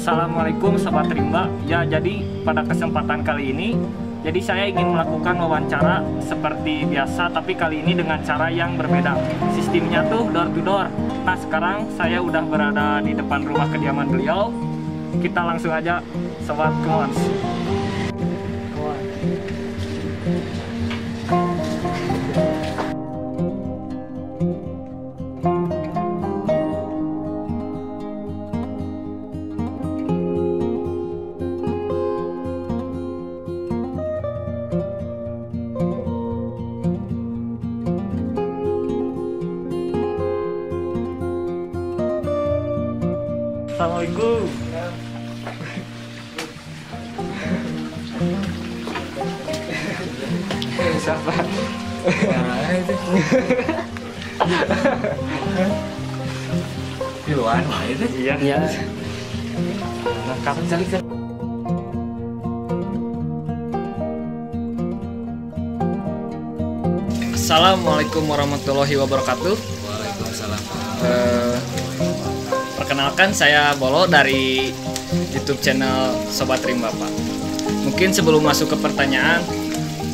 Assalamualaikum Sobat Rimba. Ya, jadi pada kesempatan kali ini saya ingin melakukan wawancara seperti biasa, tapi kali ini dengan cara yang berbeda. Sistemnya tuh door to door. Nah, sekarang saya udah berada di depan rumah kediaman beliau. Kita langsung aja, Sobat Kemons. Assalamualaikum. Siapa? Iwan, itu? Iya. Iya. Nah, kapan cari kan? Assalamualaikum warahmatullahi wabarakatuh. Waalaikumsalam. Perkenalkan, saya Bolo dari YouTube channel Sobat Rimba, Pak. Mungkin sebelum masuk ke pertanyaan,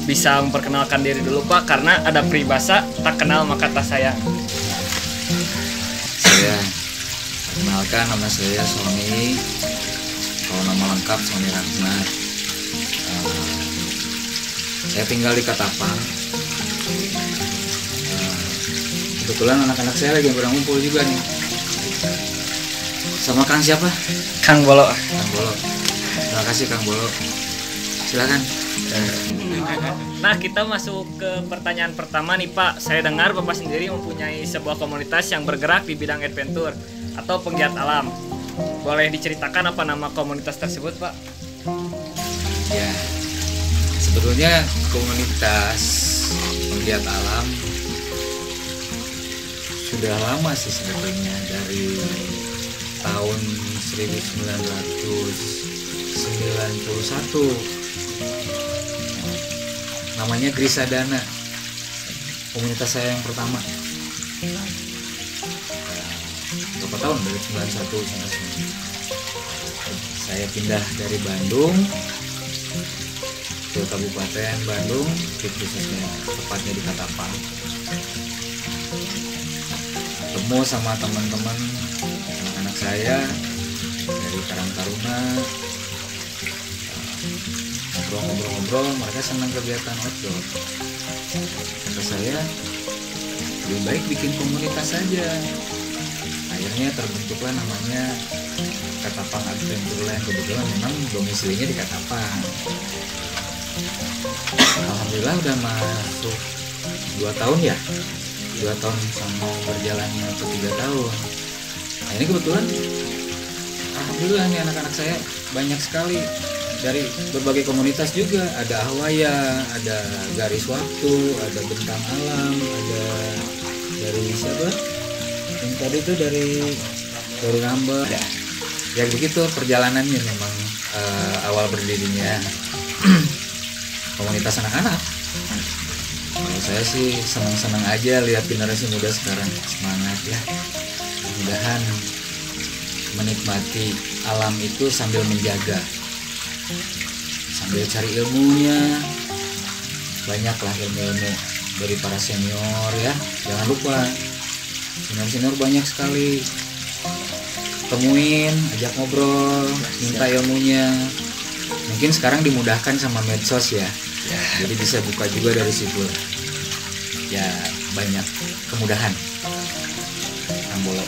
bisa memperkenalkan diri dulu, Pak, karena ada peribahasa tak kenal maka tak sayang. Saya kenalkan, nama saya Sony. Kalau nama lengkap Sony Rahmat. Saya tinggal di Katapang. Kebetulan anak-anak saya lagi pada ngumpul juga nih. Sama Kang siapa? Kang Bolo. Kang Bolo. Terima kasih Kang Bolo. Silakan. Nah, kita masuk ke pertanyaan pertama nih, Pak. Saya dengar Bapak sendiri mempunyai sebuah komunitas yang bergerak di bidang adventure atau penggiat alam. Boleh diceritakan apa nama komunitas tersebut, Pak? Ya, sebetulnya komunitas penggiat alam sudah lama sih sebetulnya, dari tahun 1991. Namanya Grisadana, komunitas saya yang pertama. Berapa tahun? Dari 91 sampai 99. Saya pindah dari Bandung ke Kabupaten Bandung, khususnya tepatnya di Katapang. Ketemu sama teman-teman anak-anak saya dari Karang Taruna, ngobrol-ngobrol, mereka senang kegiatan outdoor. Kata saya, lebih baik bikin komunitas saja. Akhirnya terbentuklah namanya Katapang Adventureland. Kebetulan memang domisilinya di Katapang. Alhamdulillah udah masuk 2 tahun ya. 2 tahun sama berjalannya ke 3 tahun. Nah, ini kebetulan alhamdulillah nih anak-anak saya banyak sekali dari berbagai komunitas juga. Ada Ahwaya, ada Garis Waktu, ada Bentang Alam, ada dari siapa? Yang tadi itu dari Namba. Ya begitu perjalanannya memang awal berdirinya komunitas anak-anak. Kalau saya sih senang-senang aja lihat generasi muda sekarang semangat ya. Mudah-mudahan menikmati alam itu sambil menjaga, sambil cari ilmunya. Banyaklah ilmu-ilmu dari para senior ya. Jangan lupa senior-senior banyak sekali. Temuin, ajak ngobrol, minta ilmunya. Mungkin sekarang dimudahkan sama medsos ya. Jadi bisa buka juga dari situ. Ya banyak kemudahan. Kang Bolo.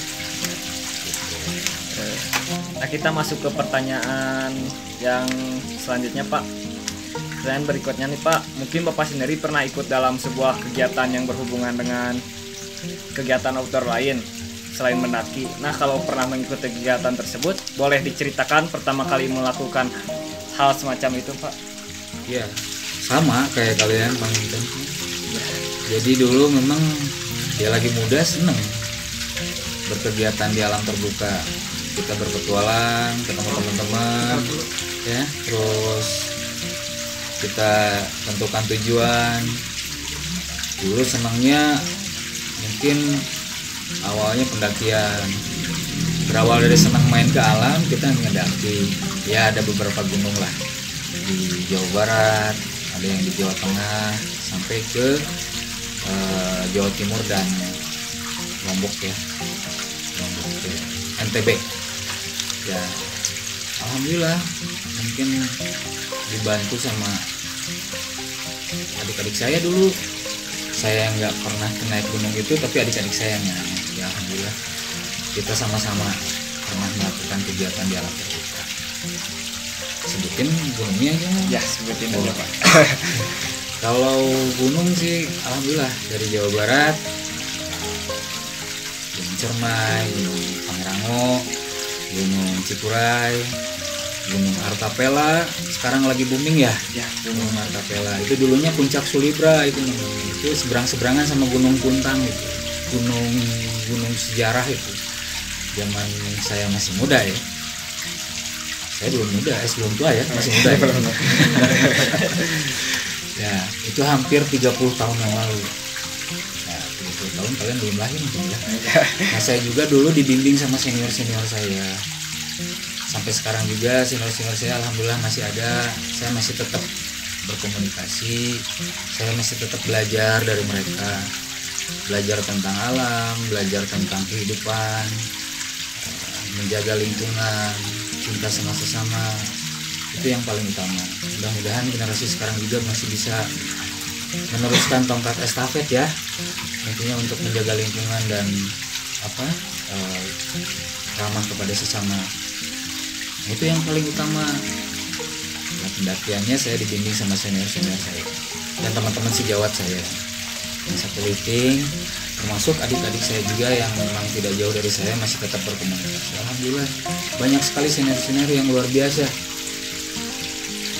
Nah, kita masuk ke pertanyaan yang selanjutnya, Pak. Pertanyaan berikutnya nih, Pak. Mungkin Bapak sendiri pernah ikut dalam sebuah kegiatan yang berhubungan dengan kegiatan outdoor lain selain mendaki. Nah, kalau pernah mengikuti kegiatan tersebut, boleh diceritakan pertama kali melakukan hal semacam itu, Pak? Ya, sama kayak kalian Bang Inten. Jadi dulu memang dia lagi muda, seneng berkegiatan di alam terbuka. Kita berpetualang, ketemu teman-teman, ya, terus kita tentukan tujuan. Dulu senangnya mungkin awalnya pendakian, berawal dari senang main ke alam, kita mendaki. Ya ada beberapa gunung lah di Jawa Barat, ada yang di Jawa Tengah, sampai ke Jawa Timur dan Lombok ya, Lombok ke NTB. Ya alhamdulillah mungkin dibantu sama adik-adik saya dulu. Saya nggak pernah naik gunung itu, tapi adik-adik saya yang naik. Ya alhamdulillah kita sama-sama pernah melakukan kegiatan di alam terbuka. Sebutin gunungnya aja. Ya, sebutin aja Pak. Kalau gunung sih alhamdulillah dari Jawa Barat, Gunung Cermai, Gunung Pangrango, Gunung Cikuray, Gunung Artapela, sekarang lagi booming ya. Ya, Gunung Artapela itu dulunya Puncak Sulibra, itu namanya. Itu seberang-seberangan sama Gunung Puntang itu. Gunung sejarah itu. Zaman saya masih muda ya. Saya belum muda, belum tua ya, masih muda. Ya, itu hampir 30 tahun yang lalu. Nah, 30 tahun kalian belum lahir mungkin ya. Nah, saya juga dulu dibimbing sama senior-senior saya. Sampai sekarang juga senior-senior saya alhamdulillah masih ada. Saya masih tetap berkomunikasi. Saya masih tetap belajar dari mereka. Belajar tentang alam, belajar tentang kehidupan, menjaga lingkungan, cinta sama sesama. Itu yang paling utama. Mudah-mudahan generasi sekarang juga masih bisa meneruskan tongkat estafet ya, intinya untuk menjaga lingkungan dan ramah kepada sesama. Itu yang paling utama. Nah, pendakiannya saya dibimbing sama senior-senior saya dan teman-teman sejawat saya yang satu lifting, termasuk adik-adik saya juga yang memang tidak jauh dari saya masih tetap berkomunikasi. Alhamdulillah banyak sekali senior-senior yang luar biasa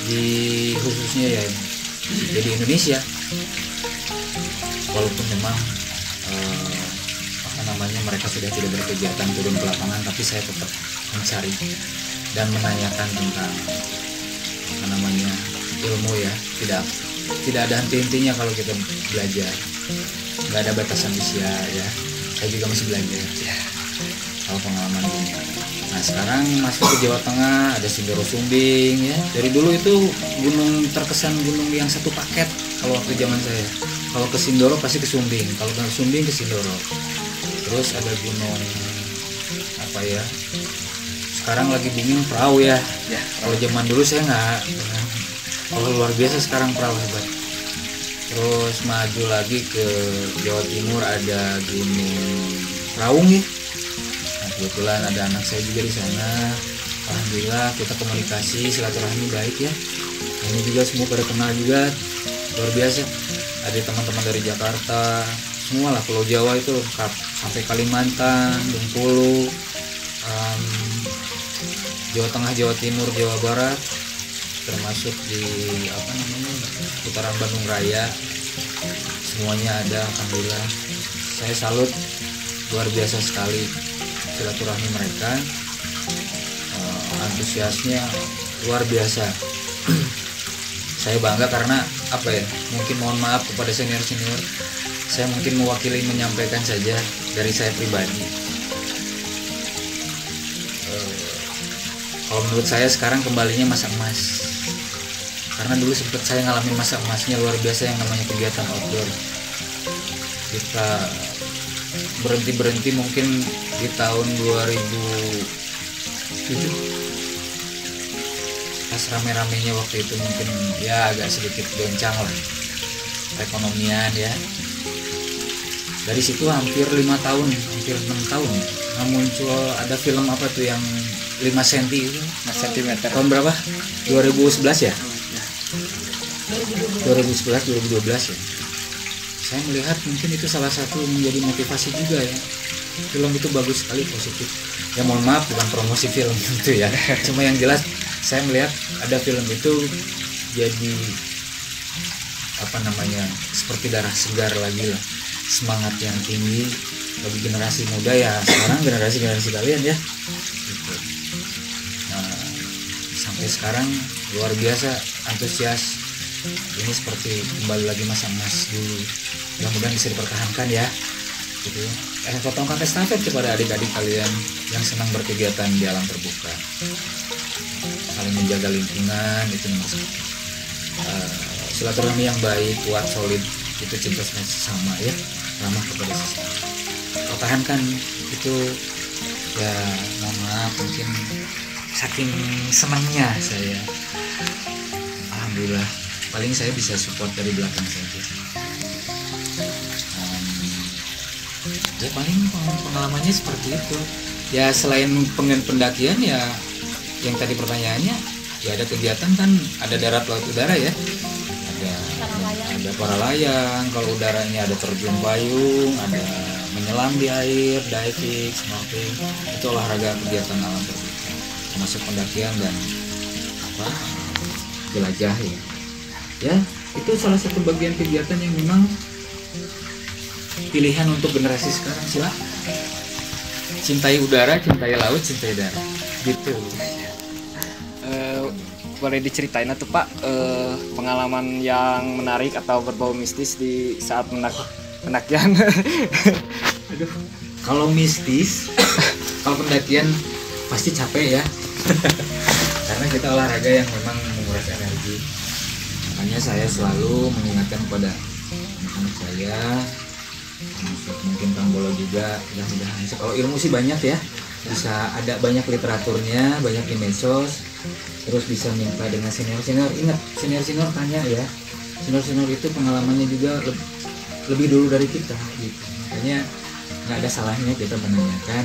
di khususnya ya di Indonesia. Walaupun memang mereka sudah tidak berkegiatan turun ke lapangan, tapi saya tetap mencari dan menanyakan tentang ilmu ya. Tidak ada henti-hentinya kalau kita belajar, nggak ada batasan usia ya. Saya juga masih belajar ya, kalau pengalaman dunia. Nah sekarang masuk ke Jawa Tengah, ada Sindoro Sumbing ya. Dari dulu itu gunung terkesan gunung yang satu paket kalau waktu zaman saya. Kalau ke Sindoro pasti ke Sumbing, kalau ke Sumbing ke Sindoro. Terus ada gunung sekarang lagi booming perahu ya. Kalau zaman dulu saya nggak. Kalau luar biasa sekarang perahu hebat. Terus maju lagi ke Jawa Timur ada Gunung Raung ya. Nah, kebetulan ada anak saya juga di sana. Alhamdulillah kita komunikasi silaturahmi baik ya. Ini juga semua pada kenal juga, luar biasa. Ada teman-teman dari Jakarta, semua lah, Pulau Jawa itu lengkap, sampai Kalimantan, Bengkulu, Jawa Tengah, Jawa Timur, Jawa Barat, termasuk di putaran Bandung Raya, semuanya ada. Alhamdulillah saya salut, luar biasa sekali silaturahmi mereka, antusiasnya luar biasa. Saya bangga karena mungkin mohon maaf kepada senior-senior, saya mungkin mewakili menyampaikan saja dari saya pribadi. Kalau menurut saya sekarang kembalinya masa emas, karena dulu sempat saya ngalamin masa emasnya luar biasa yang namanya kegiatan outdoor. Kita berhenti mungkin di tahun 2007, pas rame-ramenya waktu itu mungkin ya agak sedikit goncang lah perekonomian ya. Dari situ hampir 5 tahun, hampir 6 tahun muncul ada film yang 5 cm itu 5 cm tahun berapa? 2011 ya? 2011-2012 ya. Saya melihat mungkin itu salah satu menjadi motivasi juga ya. Film itu bagus sekali, positif. Ya mohon maaf bukan promosi film itu ya. Cuma yang jelas saya melihat ada film itu jadi seperti darah segar lagi lah, semangat yang tinggi bagi generasi muda ya sekarang, generasi kalian ya gitu. Nah, sampai sekarang luar biasa antusias. Ini seperti kembali lagi masa emas dulu, mudah-mudahan bisa dipertahankan ya. gitu ya. Saya tongkat estafet kepada adik-adik kalian yang senang berkegiatan di alam terbuka, saling menjaga lingkungan itu nomor satu. Silaturahmi yang baik, kuat, solid, itu cinta sesama ya, ramah kepada sesama. Pertahankan itu ya. Mohon maaf, mungkin saking senangnya saya, alhamdulillah, paling saya bisa support dari belakang saja. Ya paling pengalamannya seperti itu ya. Selain pendakian ya, yang tadi pertanyaannya ya, ada kegiatan kan, ada darat, laut, udara ya, ada para layang. Kalau udaranya ada terjun payung, ada menyelam di air, diving, snorkeling, itu olahraga kegiatan alam terbuka, termasuk pendakian dan jelajah ya. Itu salah satu bagian kegiatan yang memang pilihan untuk generasi sekarang. Silahkan cintai udara, cintai laut, cintai darat gitu. Boleh diceritain tuh Pak pengalaman yang menarik atau berbau mistis di saat pendakian? Aduh, kalau mistis, kalau pendakian pasti capek ya. Karena kita olahraga yang memang menguras energi. Makanya saya selalu mengingatkan kepada anak-anak saya, mungkin Kang Bolo juga, mudah-mudahan kalau ilmu sih banyak ya, bisa ada banyak literaturnya, banyak di medsos, terus bisa minta dengan senior-senior. Ingat, senior-senior tanya ya, senior-senior itu pengalamannya juga lebih dulu dari kita gitu. Makanya nggak ada salahnya kita menanyakan.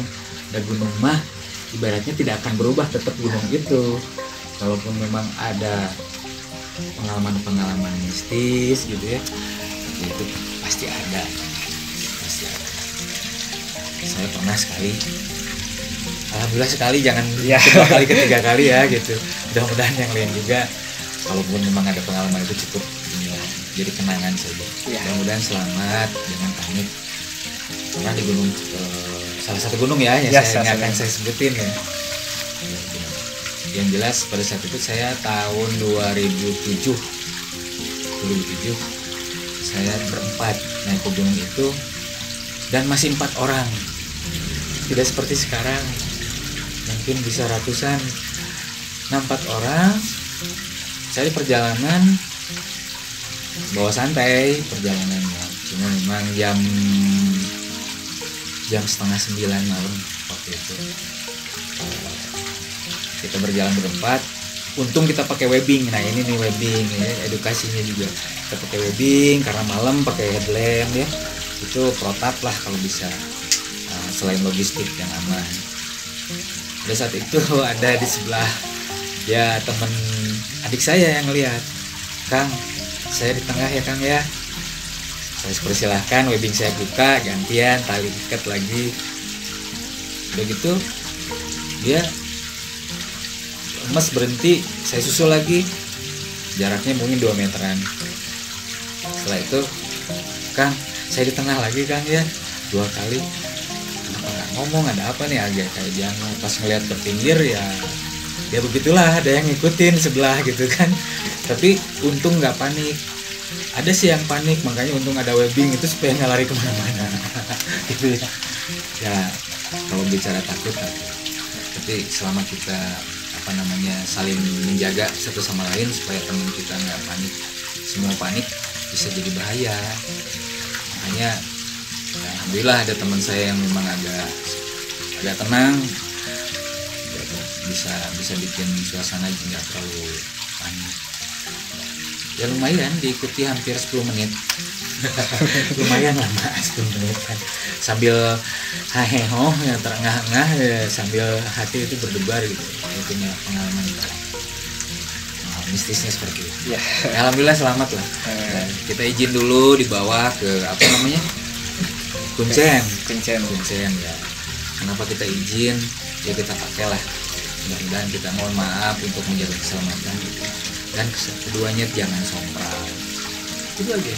Ada gunung mah ibaratnya tidak akan berubah, tetap gunung itu. Kalaupun memang ada pengalaman-pengalaman mistis gitu ya, itu pasti ada. Saya pernah sekali, alhamdulillah sekali, jangan kedua kali, ketiga kali ya gitu. Mudah-mudahan yang lain juga, kalaupun memang ada pengalaman itu cukup inilah, jadi kenangan saja. Mudah-mudahan selamat, jangan panik. Pernah di gunung, salah satu gunung ya yang saya akan saya sebutin ya. Yang jelas pada saat itu saya tahun 2007 saya berempat naik ke gunung itu, dan masih 4 orang. Tidak seperti sekarang, mungkin bisa ratusan. 4 orang. Saya di perjalanan bawa santai perjalanannya. Cuma memang jam 8:30 malam waktu itu. Kita berjalan berempat. Untung kita pakai webbing. Nah ini nih webbing ya, edukasinya juga. Kita pakai webbing karena malam, pakai headlamp ya. Itu protap lah kalau bisa. Selain logistik yang aman. Pada saat itu ada di sebelah ya teman adik saya yang lihat, Kang, saya di tengah ya Kang ya. Saya persilahkan, webbing saya buka, gantian, tali ikat lagi. Udah gitu dia lemes, berhenti, saya susul lagi, jaraknya mungkin 2 meteran. Setelah itu, Kang, saya di tengah lagi Kang ya, 2 kali. Kenapa nggak ngomong, ada apa nih, agak kayak jangan. Pas ngeliat ke pinggir ya begitulah, ada yang ngikutin sebelah gitu kan. Tapi untung nggak panik. Ada sih yang panik, makanya untung ada webbing itu supaya nggak lari kemana-mana. Gitu ya. Ya kalau bicara takut, tapi selama kita saling menjaga satu sama lain supaya teman kita nggak panik. Semua panik bisa jadi bahaya. Makanya ya, alhamdulillah ada teman saya yang memang agak tenang, bisa bikin suasana nggak terlalu panik. Ya lumayan diikuti hampir 10 menit. Lumayan lama 10 menit kan. Sambil haheho yang terengah-engah ya, sambil hati itu berdebar gitu. Saya punya pengalaman mistisnya seperti itu. Ya, alhamdulillah selamat lah. Dan kita izin dulu dibawa ke Kuncen ya. Kenapa kita izin? Ya kita pakailah. Mudah-mudahan kita mohon maaf untuk menjaga keselamatan gitu. Dan keduanya jangan sompral. Itu aja.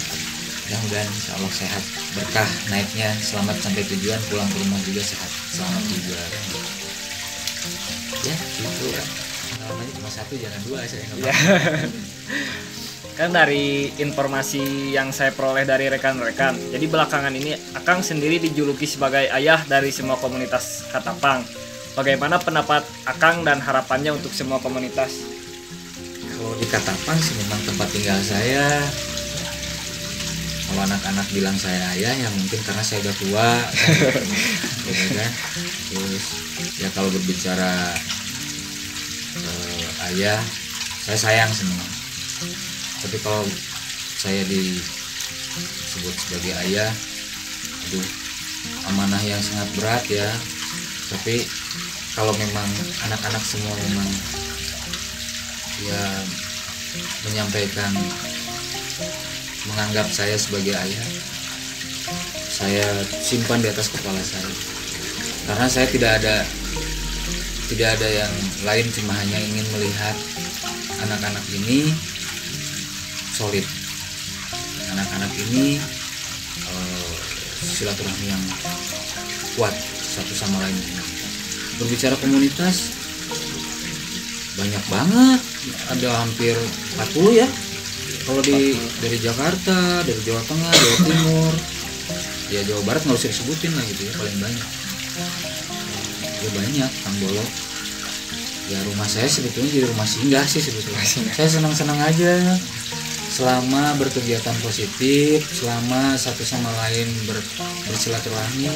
Mudah-mudahan insya Allah sehat, berkah naiknya, selamat sampai tujuan, pulang ke rumah juga sehat, selamat juga. Ya gitu kan. Pengalamannya cuma 1, jangan 2, saya nggak Kan dari informasi yang saya peroleh dari rekan-rekan, jadi belakangan ini Akang sendiri dijuluki sebagai ayah dari semua komunitas Katapang. Bagaimana pendapat Akang dan harapannya untuk semua komunitas? Kalau di Katapang sih memang tempat tinggal saya. Kalau anak-anak bilang saya ayah ya mungkin karena saya udah tua kan, gitu kan. Terus ya kalau berbicara ayah, saya sayang semua. Tapi kalau saya disebut sebagai ayah, aduh, amanah yang sangat berat ya. Tapi kalau memang anak-anak semua memang ya menyampaikan menganggap saya sebagai ayah, saya simpan di atas kepala saya, karena saya tidak ada yang lain, cuma hanya ingin melihat anak-anak ini solid, anak-anak ini silaturahmi yang kuat satu sama lain. Berbicara komunitas banyak banget, ada hampir 40 ya. Kalau dari Jakarta, dari Jawa Tengah, Jawa Timur, ya Jawa Barat nggak usah disebutin lah gitu ya, paling banyak. Ya banyak, Kang Bolo. Ya rumah saya sebetulnya jadi rumah singgah sih sebetulnya. Saya senang-senang aja selama berkegiatan positif, selama satu sama lain bersilaturahmi,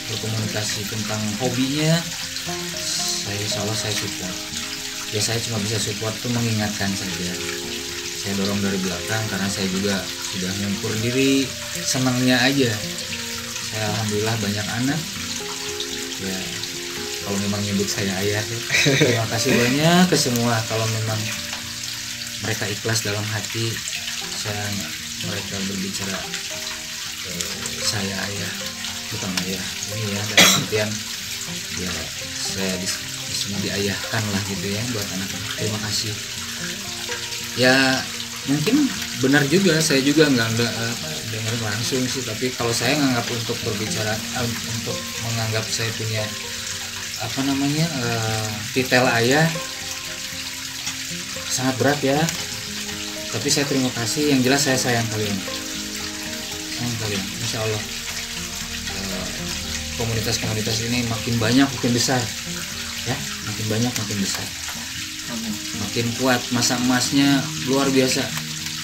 berkomunikasi tentang hobinya, insya Allah saya support. Ya saya cuma bisa support tuh mengingatkan saja. Saya dorong dari belakang karena saya juga sudah nyempur diri, senangnya aja. Saya alhamdulillah banyak anak. Ya kalau memang nyebut saya ayah ya. Terima kasih banyak ke semua. Kalau memang mereka ikhlas dalam hati, mereka berbicara saya ayah, bukan ayah ini ya, dalam artian ya saya di sini diayahkan lah gitu ya buat anak-anak. Terima kasih. Ya mungkin benar juga, saya juga nggak dengar langsung sih, tapi kalau saya nganggap untuk berbicara untuk menganggap saya punya titel ayah sangat berat ya. Tapi saya terima kasih, yang jelas saya sayang kalian, insya Allah komunitas-komunitas ini makin banyak makin besar ya, makin banyak makin besar, makin kuat, masa emasnya luar biasa.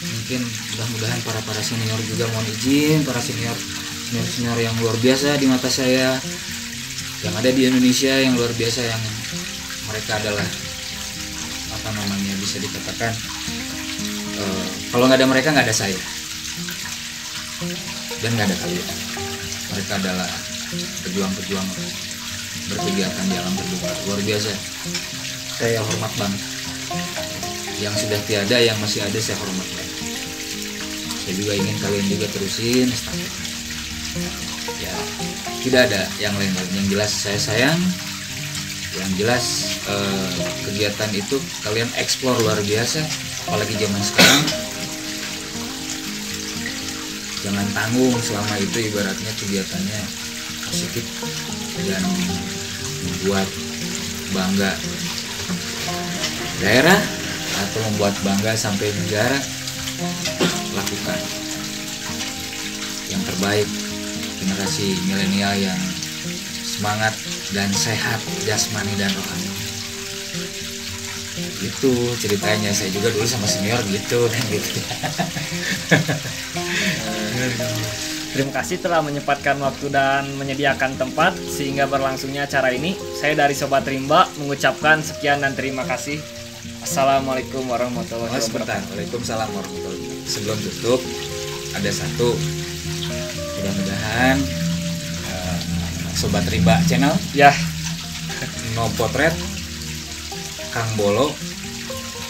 Mungkin mudah-mudahan para senior juga mohon izin, para senior yang luar biasa di mata saya, yang ada di Indonesia yang luar biasa, yang mereka adalah bisa dikatakan kalau nggak ada mereka nggak ada saya, dan nggak ada kalian. Mereka adalah pejuang-pejuang berkegiatan di alam terbuka luar biasa. Saya hormat banget. Yang sudah tiada, yang masih ada, saya hormat banget. Saya juga ingin kalian juga terusin estafet. Ya, tidak ada yang lain. Yang jelas saya sayang. Yang jelas kegiatan itu kalian eksplor luar biasa, apalagi zaman sekarang. Jangan tanggung selama itu, ibaratnya kegiatannya positif dan membuat bangga daerah atau membuat bangga sampai negara. Lakukan yang terbaik, generasi milenial yang semangat dan sehat jasmani dan rohani. Itu ceritanya, saya juga dulu sama senior gitu kan gitu. Terima kasih telah menyempatkan waktu dan menyediakan tempat sehingga berlangsungnya acara ini. Saya dari Sobat Rimba mengucapkan sekian dan terima kasih. Assalamualaikum warahmatullahi wabarakatuh. Waalaikumsalam warahmatullahi wabarakatuh. Sebelum tutup, ada satu, mudah-mudahan Sobat Rimba channel ya, no potret, Kang Bolo,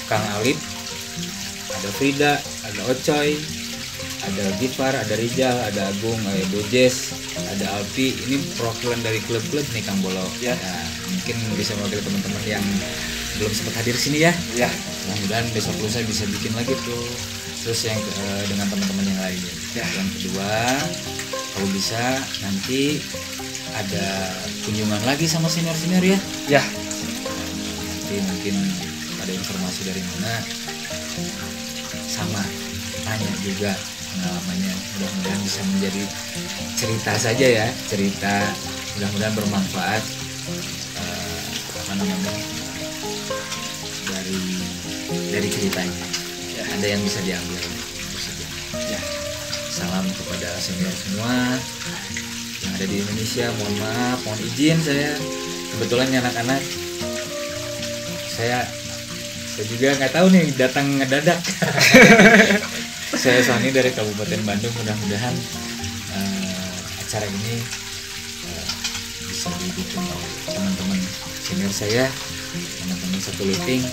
Kang Alip, ada Frida, ada Ocoy, ada Gifar, ada Rijal, ada Agung, ada Bojes, ada Alpi. Ini perwakilan dari klub-klub nih Kang Bolo ya. Mungkin bisa mewakili teman-teman yang belum sempat hadir sini ya. Mudah-mudahan besok lusa bisa bikin lagi tuh. Terus yang dengan teman-teman yang lain ya. Yang kedua, kalau bisa nanti ada kunjungan lagi sama senior-senior ya. Nanti mungkin ada informasi dari mana sama tanya juga pengalamannya, mudah-mudahan bisa menjadi cerita saja ya, cerita, mudah-mudahan bermanfaat, apa namanya, dari ceritanya ya, ada yang bisa diambil positif ya. Salam kepada senior semua yang ada di Indonesia. Mohon maaf, mohon izin saya kebetulan nih anak-anak, saya juga nggak tahu nih, datang ngedadak. Saya Sony dari Kabupaten Bandung. Mudah-mudahan acara ini bisa didukung oleh teman-teman senior saya, teman-teman satu luting.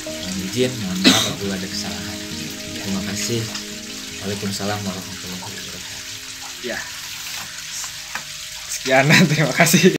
Mohon izin, mohon maaf apabila ada kesalahan. Terima kasih. Waalaikumsalam warahmatullahi wabarakatuh. Ya, sekian, terima kasih.